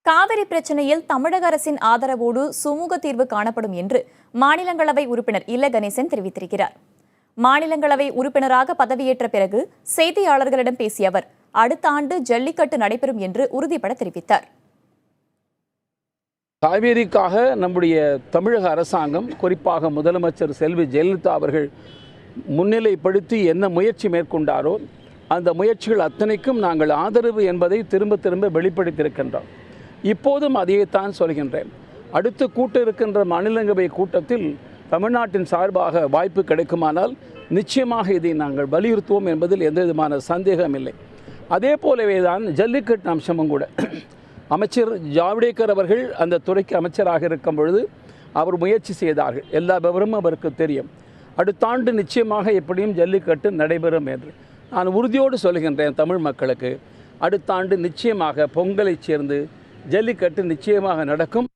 காவிரி பிரச்சனையில் தமிழக அரசின் ஆதரவோடு சுமூக தீர்வு காணப்படும் என்று மாநிலங்களவை உறுப்பினர் இல்ல கணேசன் தெரிவித்திருக்கிறார். மாநிலங்களவை உறுப்பினராக பதவியேற்ற பிறகு செய்தியாளர்களிடம் பேசிய அவர் அடுத்த ஆண்டு ஜல்லிக்கட்டு நடைபெறும் என்று உறுதிபட தெரிவித்தார். காவேரிக்காக நம்முடைய தமிழக அரசாங்கம், குறிப்பாக முதலமைச்சர் செல்வி ஜெயலலிதா அவர்கள் முன்னிலைப்படுத்தி என்ன முயற்சி மேற்கொண்டாரோ அந்த முயற்சிகள் அத்தனைக்கும் நாங்கள் ஆதரவு என்பதை திரும்ப திரும்ப வெளிப்படுத்தியிருக்கின்றோம். இப்போதும் அதைத்தான் சொல்கின்றேன். அடுத்து கூட்ட இருக்கின்ற மாநிலங்களவை கூட்டத்தில் தமிழ்நாட்டின் சார்பாக வாய்ப்பு கிடைக்குமானால் நிச்சயமாக இதை நாங்கள் வலியுறுத்துவோம் என்பதில் எந்த விதமான சந்தேகம் இல்லை. அதே போலவே தான் ஜல்லிக்கட்டு அம்சமும் கூட. அமைச்சர் ஜாவடேகர் அவர்கள் அந்த துறைக்கு அமைச்சராக இருக்கும் பொழுது அவர் முயற்சி செய்தார்கள். எல்லா விவரமும் அவருக்கு தெரியும். அடுத்த ஆண்டு நிச்சயமாக எப்படியும் ஜல்லிக்கட்டு நடைபெறும் என்று நான் உறுதியோடு சொல்கின்றேன். தமிழ் மக்களுக்கு அடுத்த ஆண்டு நிச்சயமாக பொங்கலை சேர்ந்து ஜல்லிக்கட்டு நிச்சயமாக நடக்கும்.